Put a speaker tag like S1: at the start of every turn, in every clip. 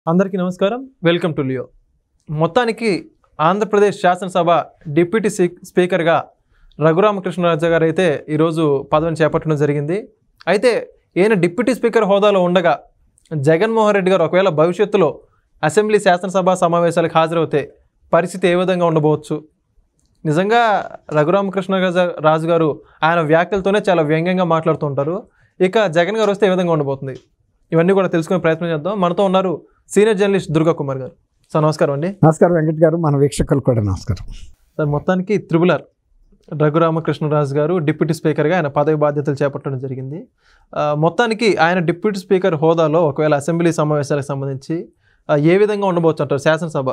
S1: అందరికీ నమస్కారం. Welcome to Leo. మొత్తానికి ఆంధ్రప్రదేశ్ శాసనసభ డిప్యూటీ స్పీకర్గా రఘురామకృష్ణరాజు గారు అయితే ఈరోజు పదవిని చేపట్టడం జరిగింది. అయితే ఈయన డిప్యూటీ స్పీకర్ హోదాలో ఉండగా జగన్మోహన్ రెడ్డి గారు ఒకవేళ భవిష్యత్తులో అసెంబ్లీ శాసనసభ సమావేశాలకు హాజరవుతే పరిస్థితి ఏ విధంగా ఉండబోవచ్చు? నిజంగా రఘురామకృష్ణరాజు గారు ఆయన వ్యాఖ్యలతోనే చాలా వ్యంగ్యంగా మాట్లాడుతుంటారు. ఇక జగన్ గారు వస్తే ఏ విధంగా ఉండబోతుంది? ఇవన్నీ కూడా తెలుసుకునే ప్రయత్నం చేద్దాం. మనతో ఉన్నారు సీనియర్ జర్నలిస్ట్ దుర్గా కుమార్ గారు. సార్ నమస్కారం అండి.
S2: నమస్కారం వెంకట్ గారు, మన వీక్షకులు కూడా నమస్కారం.
S1: సార్ మొత్తానికి త్రిబులర్ రఘురామకృష్ణరాజు గారు డిప్యూటీ స్పీకర్గా ఆయన పదవి బాధ్యతలు చేపట్టడం జరిగింది. మొత్తానికి ఆయన డిప్యూటీ స్పీకర్ హోదాలో ఒకవేళ అసెంబ్లీ సమావేశాలకు సంబంధించి ఏ విధంగా ఉండబోచ్చు అంటారు శాసనసభ?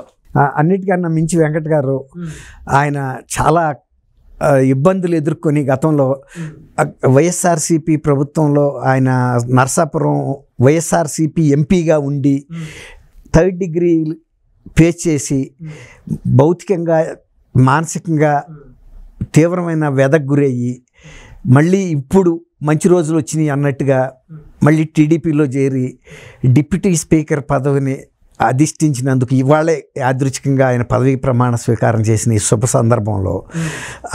S2: అన్నిటికన్నా మించి వెంకట్ గారు ఆయన చాలా ఇబ్బందులు ఎదుర్కొని గతంలో వైఎస్ఆర్సీపీ ప్రభుత్వంలో ఆయన నర్సాపురం వైఎస్ఆర్సీపీ ఎంపీగా ఉండి 3rd డిగ్రీ ఫేస్ చేసి భౌతికంగా మానసికంగా తీవ్రమైన వ్యధకు గురయ్యి మళ్ళీ ఇప్పుడు మంచి రోజులు వచ్చినాయి అన్నట్టుగా మళ్ళీ టీడీపీలో చేరి డిప్యూటీ స్పీకర్ పదవిని అధిష్ఠించినందుకు ఇవాళే యాదృచ్ఛికంగా ఆయన పదవీ ప్రమాణ స్వీకారం చేసిన ఈ శుభ సందర్భంలో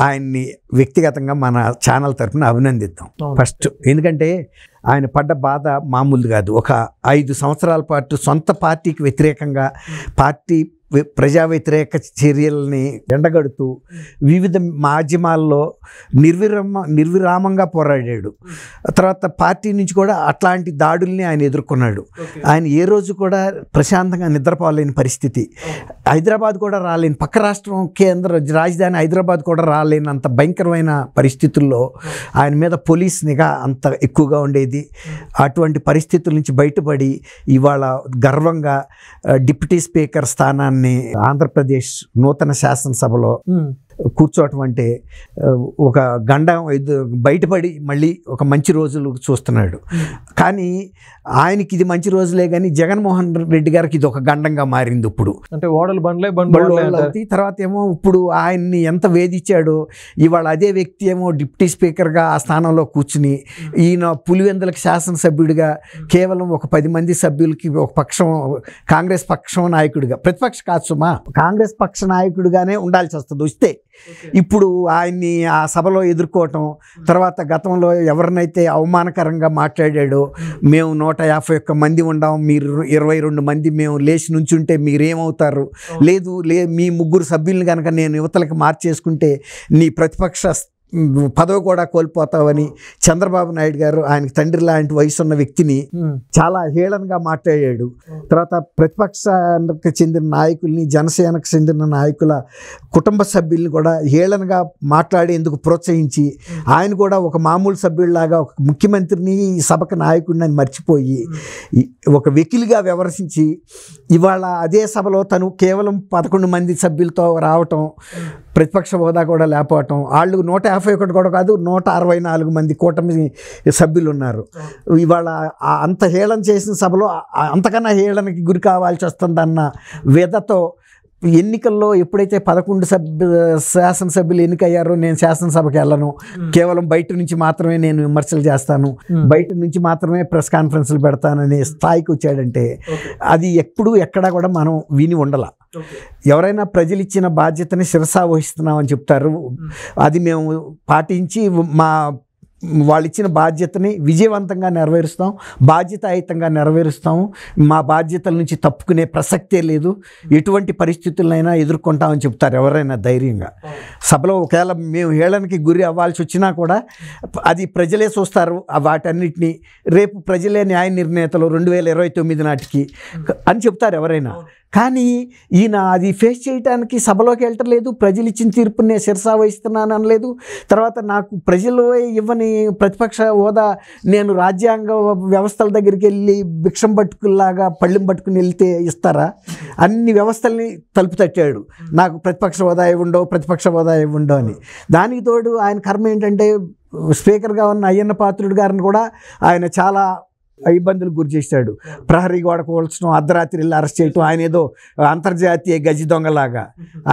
S2: ఆయన్ని వ్యక్తిగతంగా మన ఛానల్ తరఫున అభినందిద్దాం ఫస్ట్. ఎందుకంటే ఆయన పడ్డ బాధ మామూలు కాదు. ఒక 5 సంవత్సరాల పాటు సొంత పార్టీకి వ్యతిరేకంగా ప్రజా వ్యతిరేక చర్యల్ని ఎండగడుతూ వివిధ మాధ్యమాల్లో నిర్విరామంగా పోరాడాడు. తర్వాత పార్టీ నుంచి కూడా అట్లాంటి దాడుల్ని ఆయన ఎదుర్కొన్నాడు. ఆయన ఏ రోజు కూడా ప్రశాంతంగా నిద్రపోలేని పరిస్థితి, హైదరాబాద్ కూడా రాలేని, పక్క రాష్ట్రం కేంద్ర రాజధాని హైదరాబాద్ కూడా రాలేనంత భయంకరమైన పరిస్థితుల్లో ఆయన మీద పోలీస్ నిఘా అంత ఎక్కువగా ఉండేది. అటువంటి పరిస్థితుల నుంచి బయటపడి ఇవాళ గర్వంగా డిప్యూటీ స్పీకర్ స్థానాన్ని ఆంధ్రప్రదేశ్ నూతన శాసనసభలో కూర్చోవటం అంటే ఒక గండం బయటపడి మళ్ళీ ఒక మంచి రోజులు చూస్తున్నాడు. కానీ ఆయనకి ఇది మంచి రోజులే, కానీ జగన్మోహన్ రెడ్డి గారికి ఇది ఒక గండంగా మారింది. ఇప్పుడు అంటే తర్వాత ఏమో ఇప్పుడు ఆయన్ని ఎంత వేధించాడో ఇవాళ అదే వ్యక్తి ఏమో డిప్యూటీ స్పీకర్గా ఆ స్థానంలో కూర్చుని ఈయన పులివెందులకు శాసనసభ్యుడిగా కేవలం ఒక 10 మంది సభ్యులకి ఒక పక్షం కాంగ్రెస్ పక్షం నాయకుడిగా, ప్రతిపక్ష కాదు సుమా, కాంగ్రెస్ పక్ష నాయకుడిగానే ఉండాల్సి వస్తుంది వస్తే. ఇప్పుడు ఆయన్ని ఆ సభలో ఎదుర్కోవటం, తర్వాత గతంలో ఎవరినైతే అవమానకరంగా మాట్లాడాడో, మేము 151 మంది ఉండాం, మీరు 22 మంది మేము లేచి నుంచుంటే మీరేమవుతారు, లేదు మీ 3 సభ్యుల్ని కనుక నేను యువతలకు మార్చేసుకుంటే నీ ప్రతిపక్ష పదవి కూడా కోల్పోతావని చంద్రబాబు నాయుడు గారు ఆయనకు తండ్రి లాంటి వయసు ఉన్న వ్యక్తిని చాలా హేళనగా మాట్లాడాడు. తర్వాత ప్రతిపక్షానికి చెందిన నాయకుల్ని, జనసేనకు చెందిన నాయకుల కుటుంబ సభ్యుల్ని కూడా హేళనగా మాట్లాడేందుకు ప్రోత్సహించి ఆయన కూడా ఒక మామూలు సభ్యుడిలాగా ఒక ముఖ్యమంత్రిని సభకు నాయకుడిని అని మర్చిపోయి ఒక వెకిలిగా వ్యవహరించి ఇవాళ అదే సభలో తను కేవలం 11 మంది సభ్యులతో రావటం, ప్రతిపక్ష హోదా కూడా లేకపోవటం, వాళ్ళు 151 కూడా కాదు 164 మంది కూటమి సభ్యులు ఉన్నారు. ఇవాళ అంత హేళన చేసిన సభలో అంతకన్నా హేళనకి గురి కావాల్సి వస్తుందన్న వ్యధతో ఎన్నికల్లో ఎప్పుడైతే 11 శాసనసభ్యులు ఎన్నికయ్యారో నేను శాసనసభకి వెళ్ళను, కేవలం బయట నుంచి మాత్రమే నేను విమర్శలు చేస్తాను, బయట నుంచి మాత్రమే ప్రెస్ కాన్ఫరెన్స్లు పెడతాననే స్థాయికి వచ్చాడంటే అది ఎప్పుడూ ఎక్కడా కూడా మనం విని ఉండాల. ఎవరైనా ప్రజలు ఇచ్చిన బాధ్యతని శిరసా వహిస్తున్నామని చెప్తారు. అది మేము పాటించి వాళ్ళు ఇచ్చిన బాధ్యతని విజయవంతంగా నెరవేరుస్తాం, బాధ్యతాయుతంగా నెరవేరుస్తాము, మా బాధ్యతల నుంచి తప్పుకునే ప్రసక్తే లేదు, ఎటువంటి పరిస్థితులైనా ఎదుర్కొంటామని చెప్తారు ఎవరైనా ధైర్యంగా. సభలో ఒకవేళ మేము హేళనకి గురి అవ్వాల్సి వచ్చినా కూడా అది ప్రజలే చూస్తారు వాటన్నిటినీ, రేపు ప్రజలే న్యాయ నిర్ణేతలు 2029 నాటికి అని చెప్తారు ఎవరైనా. కానీ ఈయన అది ఫేస్ చేయడానికి సభలోకి వెళ్ళటలేదు, ప్రజలు ఇచ్చిన తీర్పుని నేను శిరసా వహిస్తున్నాను అనలేదు. తర్వాత నాకు ప్రజలు ఇవ్వని ప్రతిపక్ష హోదా నేను రాజ్యాంగ వ్యవస్థల దగ్గరికి వెళ్ళి భిక్షం పట్టుకులాగా పళ్ళెం పట్టుకుని వెళ్తే ఇస్తారా? అన్ని వ్యవస్థల్ని తలుపు తట్టాడు, నాకు ప్రతిపక్ష హోదా ఇవ్వండో అని. దానికి తోడు ఆయన కర్మ ఏంటంటే స్పీకర్గా ఉన్న అయ్యన్న పాత్రుడు గారిని కూడా ఆయన చాలా ఇబ్బందులకు గురి చేశాడు. ప్రహరీ గోడ కూల్చడం, అర్ధరాత్రి వెళ్ళి అరెస్ట్ చేయటం, ఆయన ఏదో అంతర్జాతీయ గజి దొంగలాగా.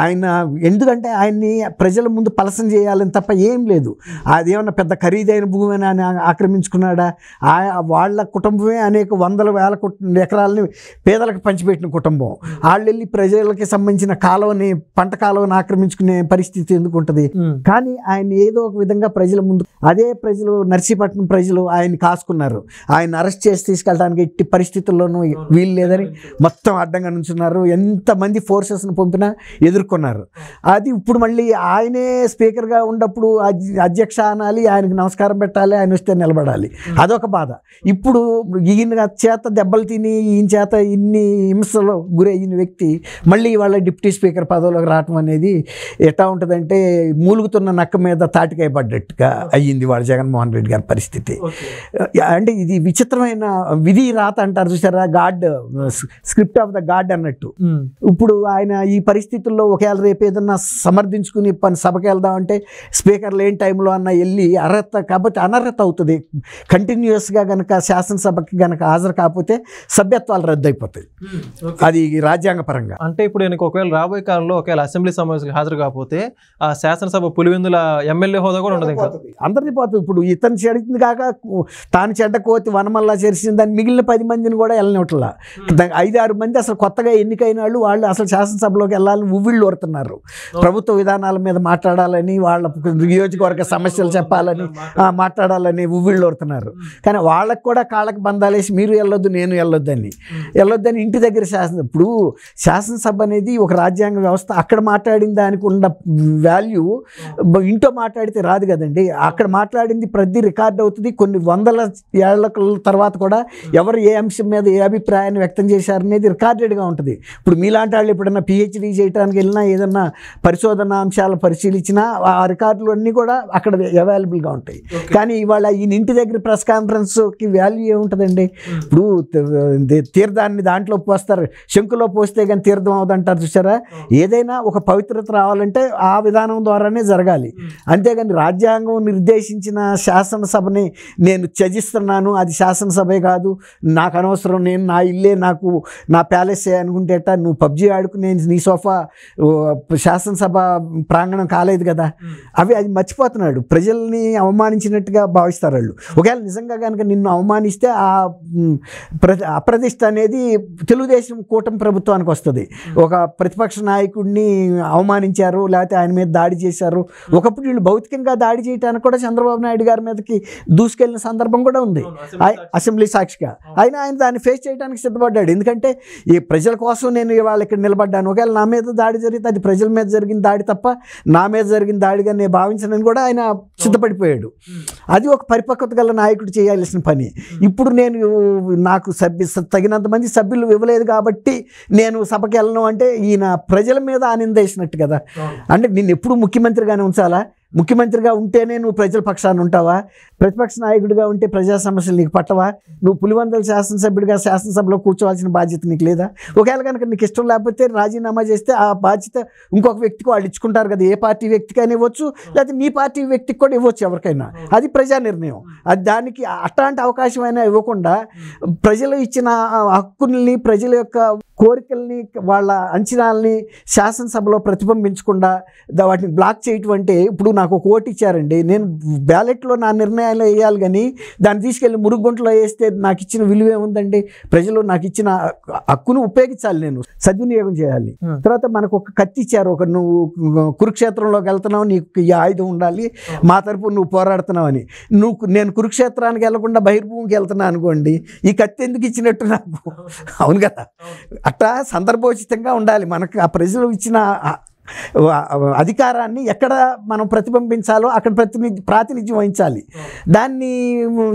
S2: ఆయన ఎందుకంటే ఆయన్ని ప్రజల ముందు పలసం చేయాలని తప్ప ఏం లేదు. అదేమన్నా పెద్ద ఖరీదైన భూమిని ఆయన ఆక్రమించుకున్నాడా? వాళ్ళ కుటుంబమే అనేక వందల వేల ఎకరాలని పేదలకు పంచిపెట్టిన కుటుంబం. వాళ్ళు వెళ్ళి ప్రజలకి సంబంధించిన కాలువని, పంట కాలువని ఆక్రమించుకునే పరిస్థితి ఎందుకు ఉంటుంది? కానీ ఆయన ఏదో ఒక విధంగా ప్రజల ముందు, అదే ప్రజలు, నర్సీపట్నం ప్రజలు ఆయన కాసుకున్నారు. ఆయన అరెస్ట్ చేసి తీసుకెళ్ళడానికి ఎట్టి పరిస్థితుల్లోనూ వీలు లేదని మొత్తం అడ్డంగా నుంచున్నారు. ఎంతమంది ఫోర్సెస్ను పంపినా ఎదుర్కొన్నారు. అది ఇప్పుడు మళ్ళీ ఆయనే స్పీకర్గా ఉన్నప్పుడు అధ్యక్ష అనాలి, ఆయనకు నమస్కారం పెట్టాలి, ఆయన వస్తే నిలబడాలి, అదొక బాధ. ఇప్పుడు ఈయన చేత దెబ్బలు తిని, ఈయన చేత ఇన్ని హింసలో గురయ్యిన వ్యక్తి మళ్ళీ వాళ్ళ డిప్యూటీ స్పీకర్ పదవిలోకి రావటం అనేది ఎట్లా ఉంటుందంటే మూలుగుతున్న నక్క మీద తాటికాయ పడ్డట్టుగా అయ్యింది వాళ్ళ జగన్మోహన్ రెడ్డి గారి పరిస్థితి. అంటే ఇది విచిత్రమైన విధి రాత అంటారు చూసారా, God script of the God అన్నట్టు. ఇప్పుడు ఆయన ఈ పరిస్థితుల్లో ఒకవేళ రేపు ఏదన్నా సమర్థించుకుని సభకి వెళ్దామంటే స్పీకర్ లేని టైంలో అన్న వెళ్ళి అర్హత కాబట్టి అనర్హత అవుతుంది. కంటిన్యూస్గా కనుక శాసనసభకి కనుక హాజరు కాకపోతే సభ్యత్వాలు రద్దు అయిపోతాయి. అది రాజ్యాంగ పరంగా.
S1: అంటే ఇప్పుడు ఈయనకు ఒకవేళ రాబోయే కాలంలో ఒకవేళ అసెంబ్లీ సమావేశానికి హాజరు కాకపోతే ఆ శాసనసభ పులివెందుల ఎమ్మెల్యే హోదా కూడా ఉండదు,
S2: అందరిది పోతుంది. ఇప్పుడు ఇతను చెడిచింది కాక తాను చెడ్డ కోతి వనమల్లా చేరిసిన దాన్ని మిగిలిన 10 మందిని కూడా వెళ్ళనివ్వట్లా. 5-6 మంది అసలు కొత్తగా ఎన్నికైన వాళ్ళు అసలు శాసనసభలోకి వెళ్ళాలని ఉవ్విళ్ళు ఓరుతున్నారు. ప్రభుత్వ విధానాల మీద మాట్లాడాలని, వాళ్ళ నియోజకవర్గ సమస్యలు చెప్పాలని, మాట్లాడాలని ఉవ్విళ్ళు ఓరుతున్నారు. కానీ వాళ్ళకు కూడా కాళ్ళకి బంధాలేసి మీరు వెళ్ళొద్దు, నేను వెళ్ళొద్దని ఇంటి దగ్గర ఇప్పుడు శాసనసభ అనేది ఒక రాజ్యాంగ వ్యవస్థ. అక్కడ మాట్లాడిన దానికి ఉన్న వాల్యూ ఇంట్లో మాట్లాడితే రాదు కదండి. అక్కడ మాట్లాడింది ప్రతి రికార్డ్ అవుతుంది. కొన్ని వందల ఏళ్ల తర్వాత కూడా ఎవరు ఏ అంశం మీద ఏ అభిప్రాయాన్ని వ్యక్తం చేశారనేది రికార్డెడ్గా ఉంటుంది. ఇప్పుడు మీలాంటి వాళ్ళు ఎప్పుడన్నా పిహెచ్డీ చేయడానికి వెళ్ళినా, ఏదన్నా పరిశోధన అంశాలు పరిశీలించినా ఆ రికార్డులు అన్నీ కూడా అక్కడ అవైలబుల్గా ఉంటాయి. కానీ ఇవాళ ఈయన ఇంటి దగ్గర ప్రెస్ కాన్ఫరెన్స్కి వాల్యూ ఏముంటుందండి? ఇప్పుడు తీర్థాన్ని దాంట్లో పోస్తారు, శంకులో పోస్తే కానీ తీర్థం అవదంటారు చూసారా. ఏదైనా ఒక పవిత్రత రావాలంటే ఆ విధానం ద్వారానే జరగాలి. అంతేగాని రాజ్యాంగం నిర్దేశించిన శాసనసభని నేను త్యజిస్తున్నాను, అది శాసనసభే కాదు, నాకు అనవసరం, నేను నా ఇల్లే నాకు నా ప్యాలెసే అనుకుంటేట నువ్వు పబ్జీ ఆడుకునే నీ సోఫా శాసనసభ ప్రాంగణం కాలేదు కదా. అది మర్చిపోతున్నాడు. ప్రజల్ని అవమానించినట్టుగా భావిస్తారు వాళ్ళు. ఒకవేళ నిజంగా కనుక నిన్ను అవమానిస్తే ఆ అప్రతిష్ట అనేది తెలుగుదేశం కూటమి ప్రభుత్వానికి వస్తుంది. ఒక ప్రతిపక్ష నాయకుడిని అవమానించారు, లేకపోతే ఆయన మీద దాడి చేశారు. ఒకప్పుడు వీళ్ళు భౌతికంగా దాడి చేయడానికి కూడా చంద్రబాబు నాయుడు గారి మీదకి దూసుకెళ్ళిన సందర్భం కూడా ఉంది అసెంబ్లీ సాక్షిగా. ఆయన దాన్ని ఫేస్ చేయడానికి సిద్ధపడ్డాడు. ఎందుకంటే ఈ ప్రజల కోసం నేను ఇవాళ ఇక్కడ నిలబడ్డాను. ఒకవేళ నా మీద దాడి జరిగితే అది ప్రజల మీద జరిగిన దాడి తప్ప నా మీద జరిగిన దాడిగా నేను భావించనని కూడా ఆయన సిద్ధపడిపోయాడు. అది ఒక పరిపక్వత గల నాయకుడు చేయాల్సిన పని. ఇప్పుడు నేను నాకు తగినంత మంది సభ్యులు ఇవ్వలేదు కాబట్టి నేను సభకి వెళ్ళను అంటే ఈయన ప్రజల మీద ఆనందేసినట్టు కదా. అంటే నిన్ను ఎప్పుడు ముఖ్యమంత్రిగానే ఉంచాలా? ముఖ్యమంత్రిగా ఉంటేనే నువ్వు ప్రజల పక్షాన్ని ఉంటావా? ప్రతిపక్ష నాయకుడిగా ఉంటే ప్రజా సమస్యలు నీకు పట్టవా? నువ్వు పులివెందుల శాసనసభ్యుడిగా శాసనసభలో కూర్చోవాల్సిన బాధ్యత నీకు లేదా? ఒకవేళ కనుక నీకు ఇష్టం లేకపోతే రాజీనామా చేస్తే ఆ బాధ్యత ఇంకొక వ్యక్తికి వాళ్ళు ఇచ్చుకుంటారు కదా. ఏ పార్టీ వ్యక్తికైనా ఇవ్వచ్చు, లేకపోతే నీ పార్టీ వ్యక్తికి కూడా ఇవ్వచ్చు, ఎవరికైనా. అది ప్రజా నిర్ణయం. అది దానికి అట్లాంటి అవకాశం అయినా ఇవ్వకుండా ప్రజలు ఇచ్చిన హక్కుల్ని, ప్రజల యొక్క కోరికల్ని, వాళ్ళ అంచనాలని శాసనసభలో ప్రతిబింబించకుండా వాటిని బ్లాక్ చేయటం అంటే, ఇప్పుడు నాకు ఒక ఓటు ఇచ్చారండి, నేను బ్యాలెట్లో నా నిర్ణయాలు వేయాలి, కానీ దాన్ని తీసుకెళ్ళి మురుగుగుంటలో వేస్తే నాకు ఇచ్చిన విలువ ఏముందండి? ప్రజలు నాకు ఇచ్చిన హక్కును ఉపయోగించాలి, నేను సద్వినియోగం చేయాలి. తర్వాత మనకు ఒక కత్తి ఇచ్చారు, ఒక నువ్వు కురుక్షేత్రంలోకి వెళ్తున్నావు, నీకు ఈ ఆయుధం ఉండాలి, మా తరపు నువ్వు పోరాడుతున్నావు అని. నేను కురుక్షేత్రానికి వెళ్లకుండా బహిర్భూమికి వెళ్తున్నా అనుకోండి, ఈ కత్తి ఎందుకు ఇచ్చినట్టు నాకు? అవును కదా. అట్లా సందర్భోచితంగా ఉండాలి. మనకు ఆ ప్రజలు ఇచ్చిన అధికారాన్ని ఎక్కడ మనం ప్రతిబింబించాలో అక్కడ ప్రాతినిధ్యం వహించాలి. దాన్ని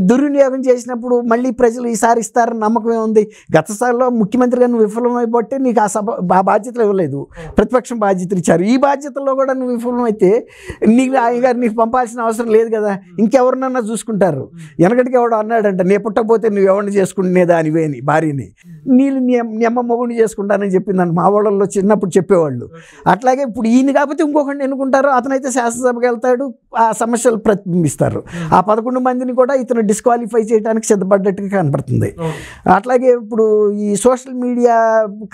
S2: దుర్వినియోగం చేసినప్పుడు మళ్ళీ ప్రజలు ఈసారి ఇస్తారని నమ్మకం ఏముంది? గతసారిలో ముఖ్యమంత్రిగా నువ్వు విఫలమైపోతే నీకు ఆ బాధ్యతలు ఇవ్వలేదు, ప్రతిపక్షం బాధ్యతలు ఇచ్చారు. ఈ బాధ్యతల్లో కూడా నువ్వు విఫలమైతే నీకు పంపాల్సిన అవసరం లేదు కదా, ఇంకెవరినన్నా చూసుకుంటారు. వెనకటికి ఎవడో అన్నాడంట, నే పుట్టకపోతే నువ్వు ఎవరిని చేసుకునేదా అనివేని భార్యని, నీ అమ్మ మొగుడిని చేసుకుంటానని చెప్పిందంట మా వాళ్ళల్లో చిన్నప్పుడు చెప్పేవాళ్ళు. అట్లాగే ఇప్పుడు ఈయన కాకపోతే ఇంకొకరిని ఎన్నుకుంటారు, అతనైతే శాసనసభకి వెళ్తాడు, ఆ సమస్యలు ప్రతిబింబిస్తారు. ఆ 11 మందిని కూడా ఇతను డిస్క్వాలిఫై చేయడానికి సిద్ధపడ్డట్టుగా కనపడుతుంది. అట్లాగే ఇప్పుడు ఈ సోషల్ మీడియా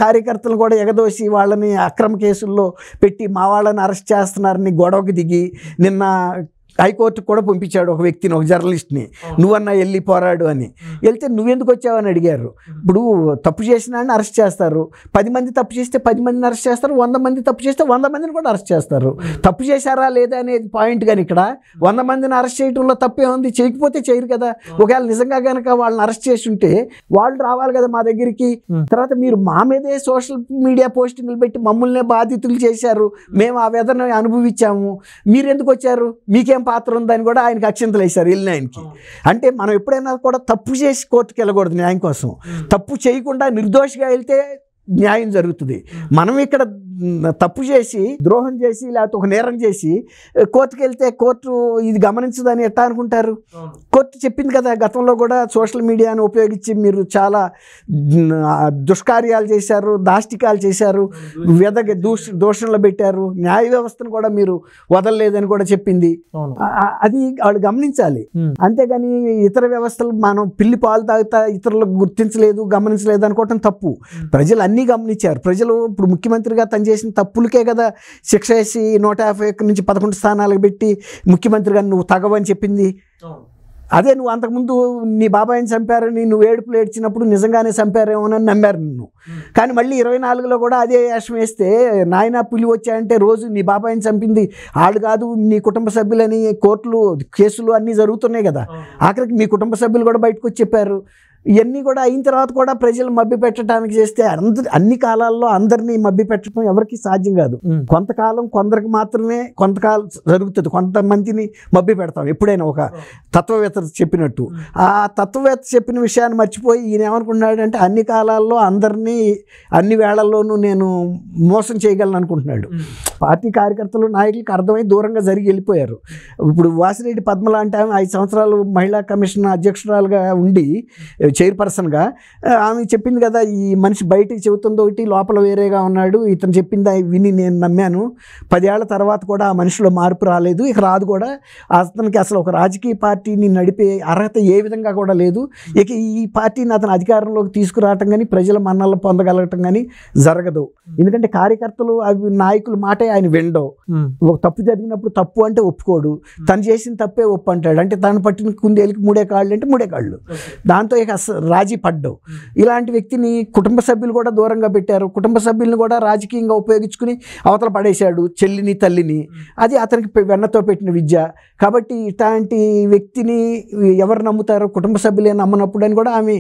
S2: కార్యకర్తలు కూడా ఎగదోసి వాళ్ళని అక్రమ కేసుల్లో పెట్టి మా వాళ్ళని అరెస్ట్ చేస్తున్నారని గొడవకి దిగి నిన్న హైకోర్టుకు కూడా పంపించాడు ఒక వ్యక్తిని, ఒక జర్నలిస్ట్ని, నువ్వన్నా వెళ్ళి పోరాడు అని. వెళ్తే నువ్వెందుకు వచ్చావని అడిగారు. ఇప్పుడు తప్పు చేసిన వాడిని అరెస్ట్ చేస్తారు, 10 మంది తప్పు చేస్తే 10 మందిని అరెస్ట్ చేస్తారు, 100 మంది తప్పు చేస్తే 100 మందిని కూడా అరెస్ట్ చేస్తారు. తప్పు చేశారా లేదా అనేది పాయింట్. కానీ ఇక్కడ 100 మందిని అరెస్ట్ చేయడంలో తప్పే ఉంది, చేయకపోతే చేయరు కదా. ఒకవేళ నిజంగా కనుక వాళ్ళని అరెస్ట్ చేసి ఉంటే వాళ్ళు రావాలి కదా మా దగ్గరికి. తర్వాత మీరు మా మీదే సోషల్ మీడియా పోస్టింగ్లు పెట్టి మమ్మల్నే బాధితులు చేశారు, మేము ఆ వేదన అనుభవించాము, మీరు ఎందుకు వచ్చారు, మీకేం పాత్ర ఉందని కూడా ఆయనకి అక్షింతలు వేశారు వెళ్ళిన ఆయనకి. అంటే మనం ఎప్పుడైనా కూడా తప్పు చేసి కోర్టుకు వెళ్ళకూడదు న్యాయం కోసం. తప్పు చేయకుండా నిర్దోషిగా వెళ్తే న్యాయం జరుగుతుంది. మనం ఇక్కడ తప్పు చేసి ద్రోహం చేసి లేకపోతే ఒక నేరం చేసి కోర్టుకు వెళ్తే కోర్టు ఇది గమనించదని ఎట్టా అనుకుంటారు. కోర్టు చెప్పింది కదా గతంలో కూడా సోషల్ మీడియాను ఉపయోగించి మీరు చాలా దుష్కార్యాలు చేశారు, దాష్టికాలు చేశారు, దూషణలు పెట్టారు, న్యాయ వ్యవస్థను కూడా మీరు వదలలేదని కూడా చెప్పింది. అది వాళ్ళు గమనించాలి. అంతేగాని ఇతర వ్యవస్థలు మనం పిల్లి పాలు తాగుతా ఇతరులకు గుర్తించలేదు గమనించలేదు అనుకోవటం తప్పు. ప్రజలు అన్నీ గమనించారు. ప్రజలు ఇప్పుడు ముఖ్యమంత్రిగా తను చేసిన తప్పులకే కదా శిక్ష వేసి 151 నుంచి 11 స్థానాలకు పెట్టి ముఖ్యమంత్రిగా నువ్వు తగవని చెప్పింది. అదే నువ్వు అంతకుముందు నీ బాబాయిని చంపారని నువ్వు ఏడుపులు ఏడ్చినప్పుడు నిజంగానే చంపారేమోనని నమ్మారు నిన్ను. కానీ మళ్ళీ 24లో కూడా అదే వేషం వేస్తే నాయన పులి వచ్చాయంటే రోజు నీ బాబాయిని చంపింది వాళ్ళు కాదు నీ కుటుంబ సభ్యులని కోర్టులు కేసులు అన్నీ జరుగుతున్నాయి కదా. ఆఖరికి మీ కుటుంబ సభ్యులు కూడా బయటకు వచ్చి చెప్పారు. ఇవన్నీ కూడా అయిన తర్వాత కూడా ప్రజలు మభ్య పెట్టడానికి చేస్తే అన్ని కాలాల్లో అందరినీ మభ్య పెట్టడం ఎవరికి సాధ్యం కాదు. కొంతకాలం కొందరికి మాత్రమే కొంతకాలం జరుగుతుంది, కొంతమందిని మభ్య పెడతాం. ఎప్పుడైనా ఒక తత్వవేత్త చెప్పినట్టు ఆ తత్వవేత్త చెప్పిన విషయాన్ని మర్చిపోయి ఈయన ఏమనుకుంటున్నాడు అంటే అన్ని కాలాల్లో అందరినీ అన్ని వేళల్లోనూ నేను మోసం చేయగలను అనుకుంటున్నాడు. పార్టీ కార్యకర్తలు నాయకులకు అర్థమై దూరంగా జరిగి వెళ్ళిపోయారు. ఇప్పుడు వాసిరెడ్డి పద్మల అంటే 5 సంవత్సరాలు మహిళా కమిషన్ అధ్యక్షురాలుగా ఉండి చైర్పర్సన్గా ఆమె చెప్పింది కదా, ఈ మనిషి బయటికి చెబుతుందో ఒకటి లోపల వేరేగా ఉన్నాడు, ఇతను చెప్పింది విని నేను నమ్మాను, 10 ఏళ్ల తర్వాత కూడా ఆ మనిషిలో మార్పు రాలేదు, ఇక రాదు కూడా. అతనికి అసలు ఒక రాజకీయ పార్టీని నడిపే అర్హత ఏ విధంగా కూడా లేదు. ఇక ఈ పార్టీని అతను అధికారంలోకి తీసుకురావటం కానీ ప్రజల మన్నలు పొందగలగటం కానీ జరగదు. ఎందుకంటే కార్యకర్తలు అవి నాయకుల మాటే ఆయన వినడం. ఒక తప్పు జరిగినప్పుడు తప్పు అంటే ఒప్పుకోడు, తను చేసిన తప్పే ఒప్పు అంటాడు. అంటే తను పట్టిన కుందేలికి 3 కాళ్ళు అంటే 3 కాళ్ళు. దాంతో ఇక రాజీ పడ్డావు. ఇలాంటి వ్యక్తిని కుటుంబ సభ్యులు కూడా దూరంగా పెట్టారు. కుటుంబ సభ్యులను కూడా రాజకీయంగా ఉపయోగించుకుని అవతల పడేశాడు, చెల్లిని తల్లిని. అది అతనికి వెన్నతో పెట్టిన విద్య. కాబట్టి ఇట్లాంటి వ్యక్తిని ఎవరు నమ్ముతారో కుటుంబ సభ్యులే నమ్మనప్పుడు అని కూడా ఆమె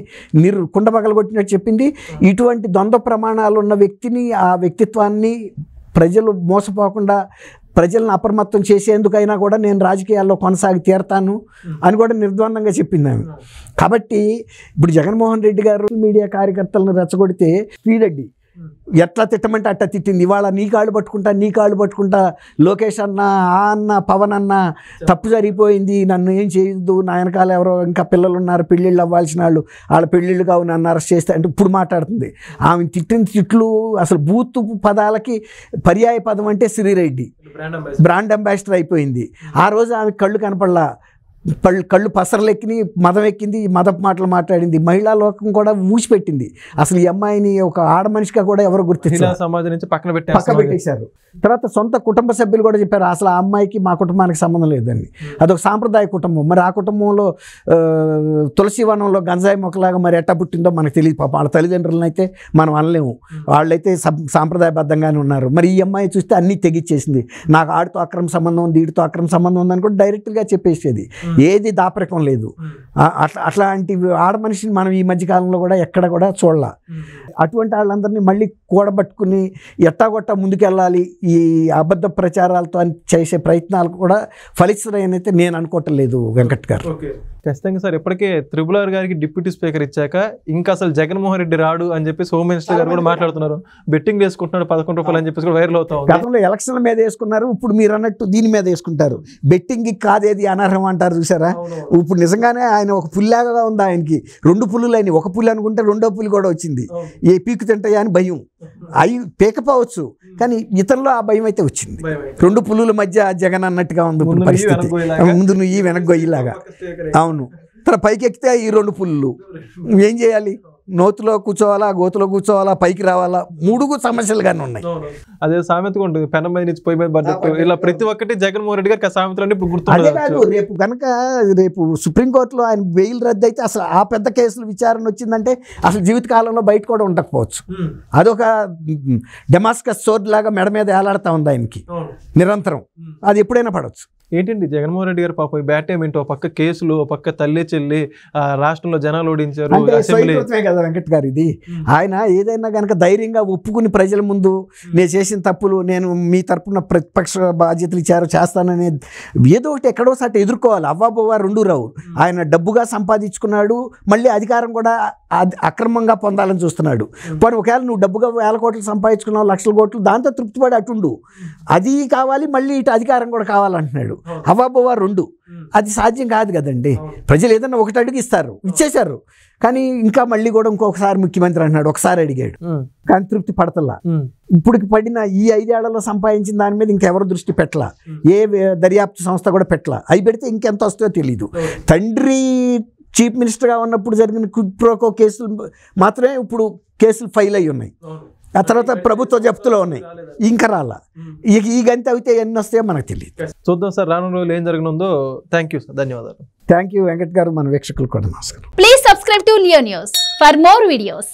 S2: కుండబగలు కొట్టినట్టు చెప్పింది. ఇటువంటి ద్వంద్వ ప్రమాణాలు ఉన్న వ్యక్తిని ఆ వ్యక్తిత్వాన్ని ప్రజలు మోసపోకుండా ప్రజలను అప్రమత్తం చేసేందుకైనా కూడా నేను రాజకీయాల్లో కొనసాగి తీరతాను అని కూడా నిర్ద్వందంగా చెప్పింది ఆమె. కాబట్టి ఇప్పుడు జగన్మోహన్ రెడ్డి గారు మీడియా కార్యకర్తలను రెచ్చగొడితే శ్రీరెడ్డి ఎట్లా తిట్టమంటే అట్లా తిట్టింది. ఇవాళ నీ కాళ్ళు పట్టుకుంటా లోకేష్ అన్న ఆ అన్న పవన్ అన్న తప్పు జరిగిపోయింది, నన్ను ఏం చేయొద్దు, నా వెనకాల ఎవరో ఇంకా పిల్లలు ఉన్నారు పెళ్ళిళ్ళు అవ్వాల్సిన వాళ్ళు, వాళ్ళ పెళ్ళిళ్ళు కావు నన్ను అరెస్ట్ చేస్తే అంటే ఇప్పుడు మాట్లాడుతుంది. ఆమె తిట్టిన తిట్లు అసలు బూత్ పదాలకి పర్యాయ పదం అంటే శ్రీరెడ్డి బ్రాండ్ అంబాసిడర్ అయిపోయింది. ఆ రోజు ఆమె కళ్ళు కనపడలా, కళ్ళు పసరలెక్కిని మదం ఎక్కింది, మదపు మాటలు మాట్లాడింది. మహిళా లోకం కూడా ఊసిపెట్టింది. అసలు ఈ అమ్మాయిని ఒక ఆడ మనిషిగా కూడా ఎవరు గుర్తించారు,
S1: సమాజం నుంచి పక్కన
S2: పెట్టేశారు. తర్వాత సొంత కుటుంబ సభ్యులు కూడా చెప్పారు అసలు ఆ అమ్మాయికి మా కుటుంబానికి సంబంధం లేదని. అదొక సాంప్రదాయ కుటుంబం. మరి ఆ కుటుంబంలో తులసి వనంలో గంజాయి మొక్కలాగా మరి ఎట్టా పుట్టిందో మనకు తెలియదు. పాప వాళ్ళ తల్లిదండ్రులను అయితే మనం అనలేము, వాళ్ళైతే సాంప్రదాయబద్ధంగానే ఉన్నారు. మరి ఈ అమ్మాయి చూస్తే అన్నీ తెగిచ్చేసింది. నాకు ఆడితో అక్రమ సంబంధం ఉంది, వీడితో అక్రమ సంబంధం ఉందని కూడా డైరెక్ట్గా చెప్పేసేది. ఏది దాపరికం లేదు. అట్లాంటి ఆడ మనిషిని మనం ఈ మధ్యకాలంలో కూడా ఎక్కడ కూడా చూడాల. అటువంటి వాళ్ళందరినీ మళ్ళీ కూడబట్టుకుని ఎట్టాగొట్టా ముందుకెళ్ళాలి ఈ అబద్ధ ప్రచారాలతో అని చేసే ప్రయత్నాలు కూడా ఫలిస్తాయనైతే నేను అనుకోవటం లేదు వెంకట్ గారు.
S1: ఖచ్చితంగా సార్. ఇప్పటికే త్రిపుల్ గారికి డిప్యూటీ స్పీకర్ ఇచ్చాక ఇంకా అసలు జగన్మోహన్ రెడ్డి రాడు అని చెప్పేసి హోమ్ మినిస్టర్ గారు కూడా మాట్లాడుతున్నారు. బెట్టింగ్ వేసుకుంటున్నాడు 11 రూపాయలు అని చెప్పేసి కూడా వైరల్ అవుతాం.
S2: గతంలో ఎలక్షన్ల మీద వేసుకున్నారు, ఇప్పుడు మీరు అన్నట్టు దీని మీద వేసుకుంటారు. బెట్టింగ్ కాదేది అనర్హం అంటారు చూసారా. ఇప్పుడు నిజంగానే ఆయన ఒక పుల్లాగా ఉంది. ఆయనకి 2 పుల్లులు అయినాయి. ఒక పుల్లు అనుకుంటే 2వ పుల్లు కూడా వచ్చింది. ఏ పీకు తింటాయా అని భయం. అవి పీకపోవచ్చు కానీ ఇతరులో ఆ భయం అయితే వచ్చింది. రెండు పులుల మధ్య జగన్ అన్నట్టుగా ఉంది ఇప్పుడు పరిస్థితి. ముందు నువ్వు వెనక్కొయ్యిలాగా. అవును, తన పైకి ఎక్కితే ఈ రెండు పుల్లు ఏం చేయాలి? నోతులో కూర్చోవాలా, గోతులో కూర్చోవాలా, పైకి రావాలా, మూడుగు సమస్యలుగానే ఉన్నాయి.
S1: అదే సామెతగా ఉంటుంది, పెనం మీద నుంచి పొయ్యి మీద బడ్జెట్. ఇలా ప్రతి ఒక్కటి జగన్మోహన్ రెడ్డి గారికి ఆ సామెతలన్నీ ఇప్పుడు
S2: అదే
S1: గుర్తుంది.
S2: కాదు, రేపు కనుక రేపు సుప్రీంకోర్టులో ఆయన బెయిల్ రద్దు అయితే అసలు ఆ పెద్ద కేసులు విచారణ వచ్చిందంటే అసలు జీవితకాలంలో బయట కూడా ఉండకపోవచ్చు. అదొక డెమాస్కస్ సోర్డ్ లాగా మెడ మీద ఏలాడుతూ ఉంది ఆయనకి నిరంతరం. అది ఎప్పుడైనా పడవచ్చు.
S1: ఏంటండి జగన్మోహన్ రెడ్డి గారు పాపం బ్యాట్ టైం ఏంటో, పక్క కేసులు, పక్క తల్లి చెల్లి, రాష్ట్రంలో జనాలు ఓడించారు. అసెంబ్లీ
S2: కదా వెంకట్ గారు, ఇది ఆయన ఏదైనా కనుక ధైర్యంగా ఒప్పుకుని ప్రజల ముందు నేను చేసిన తప్పులు, నేను మీ తరపున ప్రతిపక్ష బాధ్యతలు చేస్తాననే ఏదో ఒకటి ఎక్కడోసారి ఎదుర్కోవాలి. అవ్వాబోవా రెండు రావు. ఆయన డబ్బుగా సంపాదించుకున్నాడు, మళ్ళీ అధికారం కూడా అక్రమంగా పొందాలని చూస్తున్నాడు. పోనీ ఒకవేళ నువ్వు డబ్బుగా 1000 కోట్లు సంపాదించుకున్నావు, 1,00,000 కోట్లు, దాంతో తృప్తిపడి అటుండు. అది కావాలి, మళ్ళీ ఇటు అధికారం కూడా కావాలంటున్నాడు. అవ్వాబోవా రెండు, అది సాధ్యం కాదు కదండి. ప్రజలు ఏదన్నా ఒకటి అడుగు ఇస్తారు, ఇచ్చేశారు. కానీ ఇంకా మళ్ళీ కూడా ఇంకొకసారి ముఖ్యమంత్రి అంటున్నాడు. ఒకసారి అడిగాడు కానీ తృప్తి పడతల్లా. ఇప్పటికి పడిన ఈ 5 ఏళ్లలో సంపాదించిన దాని మీద ఇంకెవరు దృష్టి పెట్టలా, ఏ దర్యాప్తు సంస్థ కూడా పెట్టలా. అవి పెడితే ఇంకెంత వస్తుందో తెలీదు. తండ్రి చీఫ్ మినిస్టర్గా ఉన్నప్పుడు జరిగిన క్విడ్ ప్రోకో కేసులు మాత్రమే ఇప్పుడు కేసులు ఫైల్ అయ్యి ఉన్నాయి. ఆ తర్వాత ప్రభుత్వ జప్తులో ఉన్నాయి, ఇంకా రాలా. ఈ గంట అయితే ఎన్ని వస్తాయో మనకు తెలియదు.
S1: చూద్దాం సార్ రానున్న రోజులు ఏం జరగనుందో. థ్యాంక్ యూ సార్, ధన్యవాదాలు.
S2: థ్యాంక్ యూ వెంకట్ గారు. మన వీక్షకులు కూడా నమస్కారం.
S3: Please subscribe to Leo news for more videos.